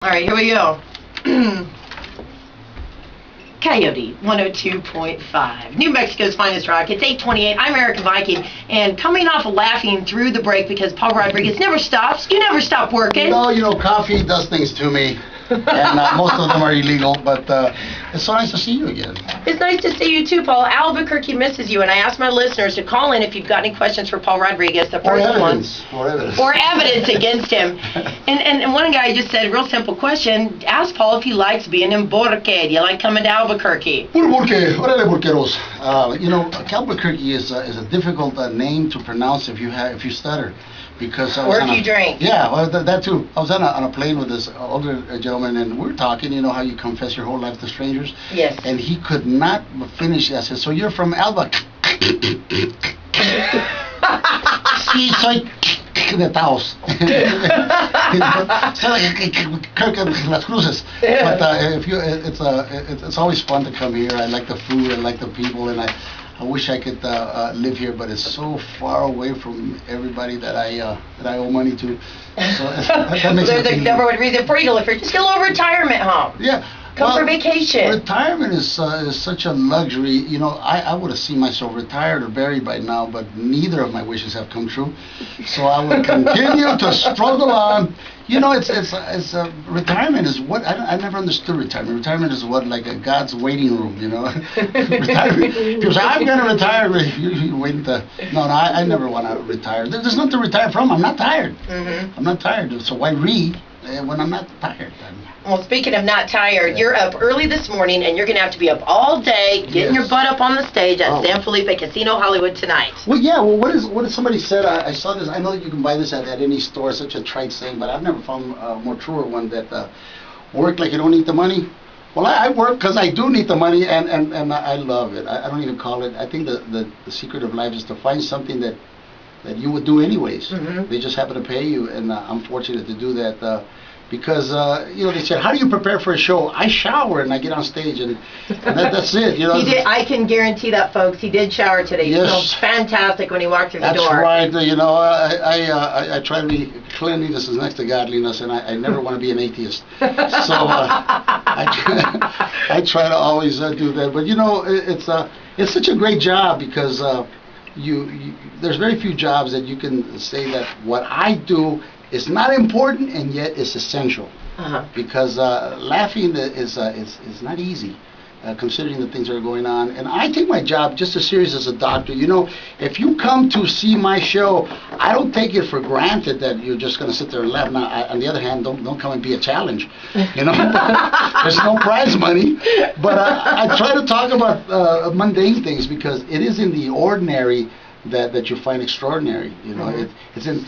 All right, here we go. Coyote 102.5, New Mexico's finest rock. It's 8:28. I'm American Viking, and coming off of laughing through the break because Paul Rodriguez never stops. You never stop working. No, coffee does things to me, and most of them are illegal, but it's so nice to see you again. It's nice to see you too, Paul. Albuquerque misses you, and I asked my listeners to call in if you've got any questions for Paul Rodriguez. The first one. Or evidence against him. And one guy just said, real simple question, ask Paul if he likes being in Borque. Do you like coming to Albuquerque? Borque, órale borqueros. Albuquerque is a difficult name to pronounce if you stutter. Because I was or if you drink. Yeah, well, that too. I was on a plane with this older gentleman, and we were talking, how you confess your whole life to strangers? Yes. And he could not finish. I said, so you're from Alba? Sí, soy de Taos. Soy like Las Cruces. But it's always fun to come here. I like the food, I like the people, and I wish I could live here, but it's so far away from everybody that I owe money to. So that makes There's a number one reason for you to live here. Just get a little retirement home. Yeah. Come for vacation. Retirement is such a luxury. I would have seen myself retired or buried by now, but neither of my wishes have come true. So I will continue to struggle on. It's retirement is what I never understood retirement. Retirement is what, like a God's waiting room, Retirement. People say, I'm going to retire. You wait to. No, I never want to retire. There's nothing to retire from. I'm not tired. Mm-hmm. I'm not tired. So why read when I'm not tired? Well, speaking of not tired, you're up early this morning, and you're going to have to be up all day, getting your butt up on the stage at San Felipe Casino Hollywood tonight. Well, yeah. Well, what is somebody said? I saw this. I know that you can buy this at any store. Such a trite saying, but I've never found a more truer one that work like you don't need the money. Well, I work because I do need the money, and I love it. I don't even call it. I think the secret of life is to find something that you would do anyways. Mm-hmm. They just happen to pay you, and I'm fortunate to do that. Because they said, how do you prepare for a show? I shower and I get on stage, and that's it. He did. I can guarantee that, folks. He did shower today. He smelled fantastic when he walked through the door. That's right. I try to be cleanliness is next to godliness, and I never want to be an atheist. So I try to always do that. But it's such a great job because there's very few jobs that you can say that what I do is not important and yet it's essential. Uh-huh. Because laughing is not easy, considering the things that are going on. And I take my job just as serious as a doctor. If you come to see my show, I don't take it for granted that you're just going to sit there and laugh. Now, on the other hand, don't come and be a challenge. There's no prize money. But I try to talk about mundane things because it is in the ordinary that you find extraordinary. Mm-hmm. It's in.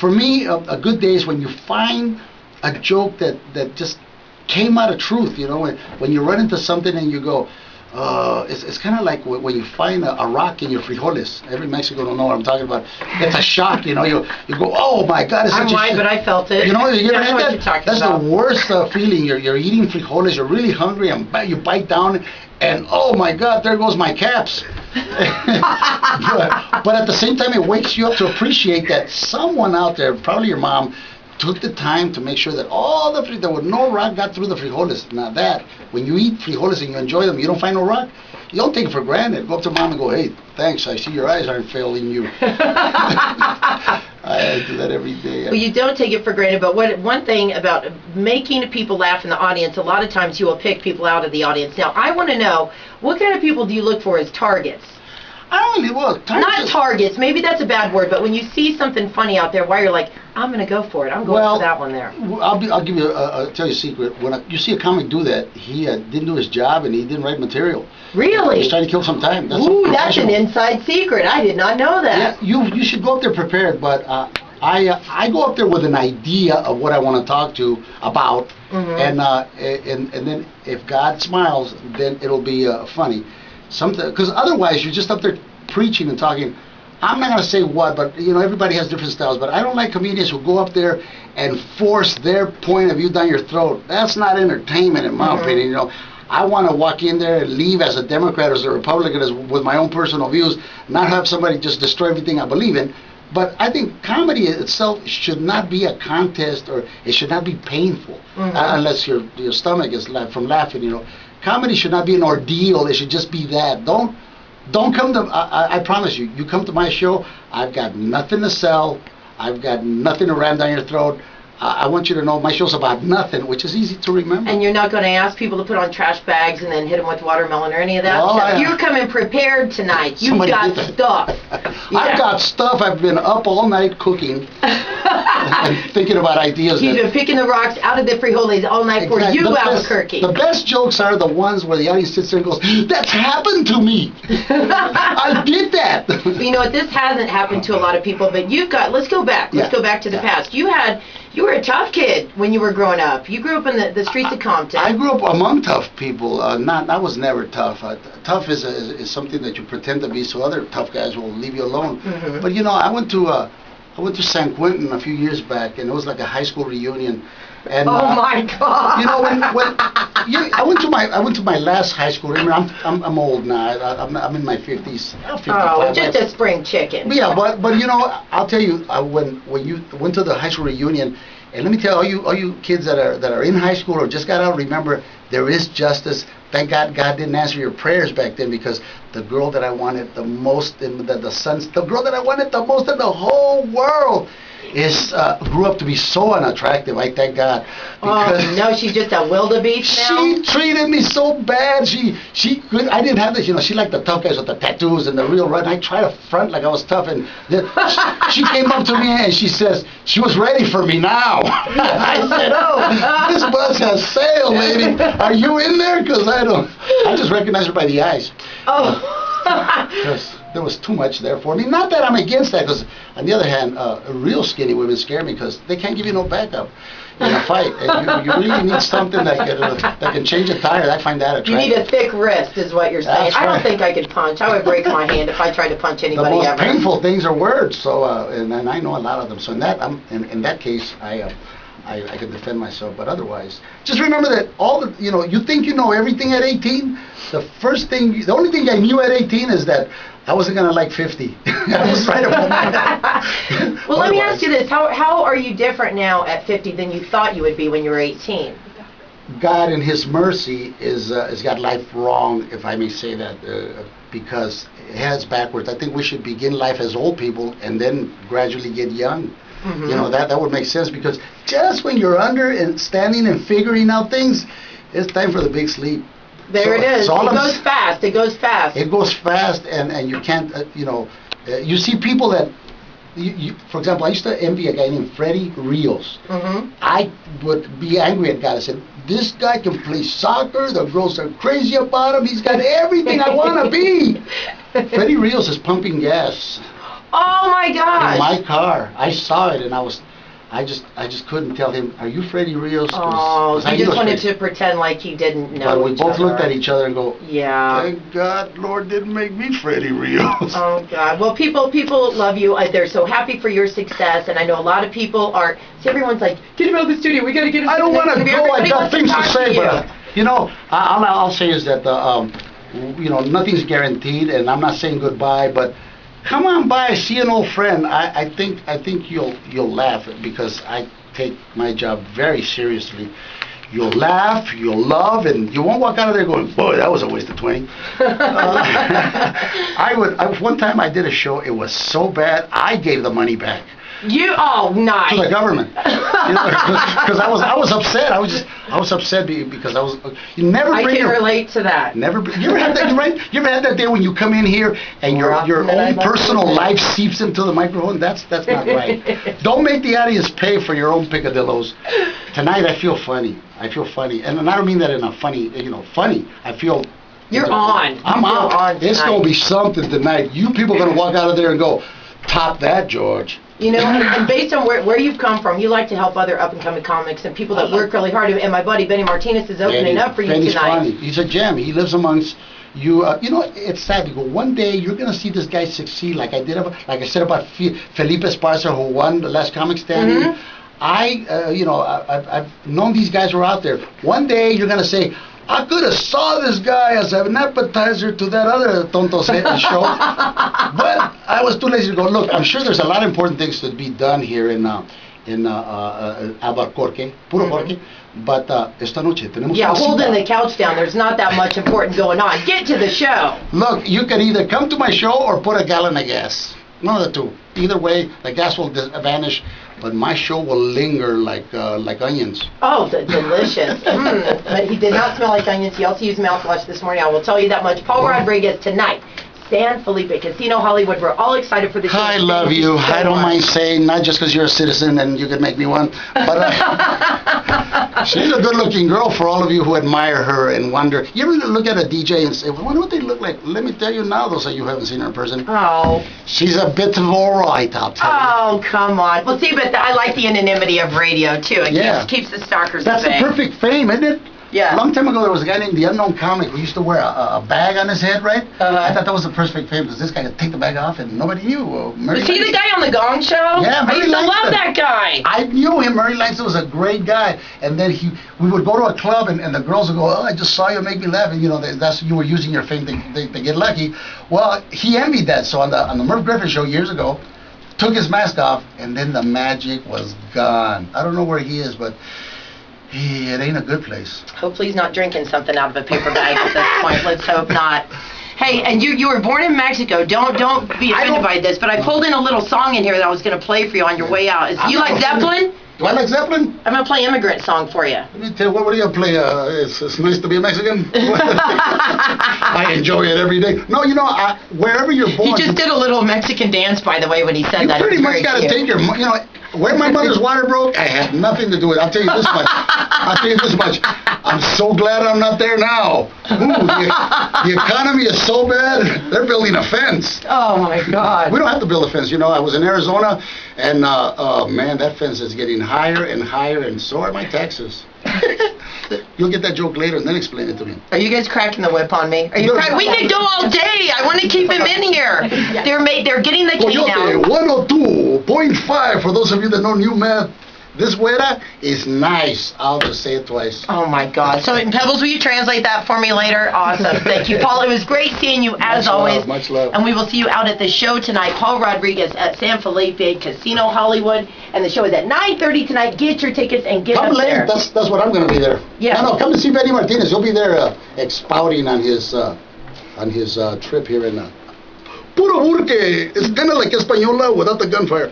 For me, a good day is when you find a joke that just came out of truth. When you run into something and you go, it's kind of like when you find a rock in your frijoles. Every Mexican will know what I'm talking about. It's a shock. You go, oh my God! It's I'm white, but I felt it. You ever know had that? That's the worst feeling. You're eating frijoles. You're really hungry, and you bite down, and oh my God, there goes my caps. but at the same time, it wakes you up to appreciate that someone out there, probably your mom, took the time to make sure that there was no rock got through the frijoles. Now when you eat frijoles and you enjoy them, you don't find no rock. You don't take it for granted. Go up to mom and go, hey, thanks, I see your eyes aren't failing you. I do that every day. Well, you don't take it for granted, but one thing about making people laugh in the audience, a lot of times you will pick people out of the audience. Now, I want to know, what kind of people do you look for as targets? Not targets, maybe that's a bad word, but when you see something funny out there, why you're like, I'm going to go for it. I'm going for that one there. I'll give you tell you a secret. When you see a comic do that, he didn't do his job and he didn't write material. Really? He's trying to kill some time. That's an inside secret. I did not know that. Yeah, you should go up there prepared, but I go up there with an idea of what I want to talk to about, mm-hmm. and then if God smiles, then it'll be funny. Because otherwise you're just up there preaching and talking. I'm not going to say what, but everybody has different styles. But I don't like comedians who go up there and force their point of view down your throat. That's not entertainment, in my opinion. I want to walk in there and leave as a Democrat, as a Republican, with my own personal views, not have somebody just destroy everything I believe in. But I think comedy itself should not be a contest, or it should not be painful, unless your stomach is from laughing. Comedy should not be an ordeal. It should just be that. Don't come to. I promise you. You come to my show. I've got nothing to sell. I've got nothing to ram down your throat. I want you to know my show's about nothing, which is easy to remember. And you're not going to ask people to put on trash bags and then hit them with watermelon or any of that stuff. You're coming prepared tonight. You've got stuff. Yeah. I've got stuff. I've been up all night cooking and thinking about ideas. You've been picking the rocks out of the frijoles all night for you, Albuquerque. The best jokes are the ones where the audience sits there and goes, "That's happened to me. I did that." But you know what? This hasn't happened to a lot of people, but you've got, let's go back. Let's go back to the past. You were a tough kid when you were growing up. You grew up in the streets of Compton. I grew up among tough people. I was never tough. Tough is something that you pretend to be, so other tough guys will leave you alone. But I went to San Quentin a few years back, and it was like a high school reunion. And, oh my God! I went to my last high school. Remember, I'm old now. I'm in my 50s. Oh, just a spring chicken. Yeah, but I'll tell you, when you went to the high school reunion, and let me tell all you kids that are in high school or just got out, remember, there is justice. Thank God didn't answer your prayers back then, because the girl that I wanted the most the girl that I wanted the most in the whole world grew up to be so unattractive. I thank God. Oh no, she's just a wildebeest now. She treated me so bad. I didn't have this. She liked the tough guys with the tattoos and the real run. I tried to front like I was tough, and she came up to me and she says she was ready for me now. I said, "Oh, this bus has sailed, lady. Are you in there?" Because I just recognized her by the eyes. Oh. Because there was too much there for me. Not that I'm against that, because on the other hand, real skinny women scare me because they can't give you no backup in a fight. And you really need something that can change a tire. I find that attractive. You need a thick wrist, is what you're saying. That's right. I don't think I could punch. I would break my hand if I tried to punch anybody the most ever. painful things are words. So, and I know a lot of them. So in that case, I can defend myself. But otherwise, just remember that you think you know everything at 18. The only thing I knew at 18 is that I wasn't gonna like 50. I was right about that. Well, let me ask you this: How are you different now at 50 than you thought you would be when you were 18? God, in His mercy, has got life wrong, if I may say that, because it has backwards. I think we should begin life as old people and then gradually get young. That would make sense, because just when you're under and standing and figuring out things, it's time for the big sleep. It is. It goes fast. It goes fast. It goes fast, and you can't, you see people that, for example, I used to envy a guy named Freddie Rios. I would be angry at God. I said, this guy can play soccer. The girls are crazy about him. He's got everything I want to be. Freddie Rios is pumping gas. Oh my gosh! In my car, I saw it, and I just couldn't tell him, "Are you Freddie Rios?" Oh, he just wanted to pretend like he didn't know. But we both looked at each other and go, "Yeah, thank God, Lord didn't make me Freddie Rios." Oh God! Well, people love you. They're so happy for your success, and I know a lot of people are. See, everyone's like, "Get him out of the studio. We got to get him." I don't want to go. I got things to say, but I'll say is that nothing's guaranteed, and I'm not saying goodbye, but. Come on by, see an old friend. I think you'll laugh, because I take my job very seriously. You'll laugh, you'll love, and you won't walk out of there going, "Boy, that was a waste of 20." One time I did a show. It was so bad, I gave the money back. Nice. To the government, because I was upset. I was upset because I was. You never. I can relate to that. Never. You ever had that? Right? You ever had that day when you come in here and your own personal life seeps into the microphone? That's not right. Don't make the audience pay for your own picadillos. Tonight I feel funny. And I don't mean that in a funny. Funny. I feel. You're on. I'm on. It's gonna be something tonight. You people are gonna walk out of there and go, "Top that, George." And based on where you've come from, you like to help other up-and-coming comics and people that work really hard. And my buddy Benny Martinez is opening up for you Benny's tonight. Funny. He's a gem. He lives amongst you. It's sad to go. One day you're going to see this guy succeed, like I said about Felipe Esparza, who won the Last Comic Standing. I've known these guys were out there. One day you're going to say, I could have saw this guy as an appetizer to that other Tonto Sete show, but I was too lazy to go. Look, I'm sure there's a lot of important things to be done here in Albuquerque, puro Jorge, but esta noche tenemos Yeah, una cita. holding the couch down. There's not that much important going on. Get to the show. Look, you can either come to my show or put a gallon of gas. One of the two. Either way, the gas will vanish, but my show will linger like onions. Oh, delicious. But he did not smell like onions. He also used mouthwash this morning. I will tell you that much. Paul Rodriguez tonight. San Felipe Casino Hollywood. We're all excited for the show. I love you. I don't mind saying, not just because you're a citizen and you could make me one, but she's a good-looking girl for all of you who admire her and wonder. You ever look at a DJ and say, well, I wonder what they look like? Let me tell you now, those of you who haven't seen her in person. Oh. She's a bit of all right, I'll tell you. Oh, come on. Well, see, but I like the anonymity of radio, too. It keeps the stalkers That's at bay. the perfect fame, isn't it? Yeah. A long time ago, there was a guy named The Unknown Comic who used to wear a bag on his head, right? I thought that was the perfect fame because this guy could take the bag off and nobody knew. Was he the guy on the Gong Show? Yeah, I Murray used to love Langston. that guy. I knew him. Murray Langston was a great guy. And then we would go to a club and the girls would go, oh, I just saw you, make me laugh. And, that's you were using your fame to get lucky. Well, he envied that. So on the Merv Griffin show years ago, took his mask off and then the magic was gone. I don't know where he is, but it ain't a good place. Hopefully he's not drinking something out of a paper bag at this point. Let's hope not. Hey, and you were born in Mexico. Don't be offended by this, but I pulled in a little song in here that I was going to play for you on your way out. You like Zeppelin? Do I like Zeppelin? I'm going to play Immigrant Song for you. Let me tell you, what do you play? It's nice to be a Mexican. I enjoy it every day. No, wherever you're born. He just did a little Mexican dance, by the way, when he said you that. You pretty much got to take your, where my mother's water broke, I had nothing to do with it. I'll tell you this much. I'm so glad I'm not there now. Ooh, the economy is so bad, they're building a fence. Oh, my God. We don't have to build a fence. I was in Arizona, and, man, that fence is getting higher and higher, and so are my taxes. You'll get that joke later and then explain it to me. Are you guys cracking the whip on me? We could go all day. I want to keep him in here. They're getting the cane out. 102.5 for those of you that know new math. This güera is nice. I'll just say it twice. Oh, my God. So, Pebbles, will you translate that for me later? Awesome. Thank you, Paul. It was great seeing you, as always. Much love. And we will see you out at the show tonight. Paul Rodriguez at San Felipe Casino Hollywood. And the show is at 9:30 tonight. Get your tickets and get come up late. there. That's what I'm going to be there. Yeah. No, come to see Benny Martinez. He'll be there expounding on his trip here in Puro Burke. It's kind of like Española without the gunfire.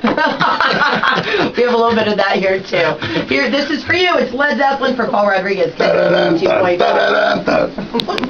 We have a little bit of that here, too. Here, this is for you. It's Led Zeppelin for Paul Rodriguez. 2.5.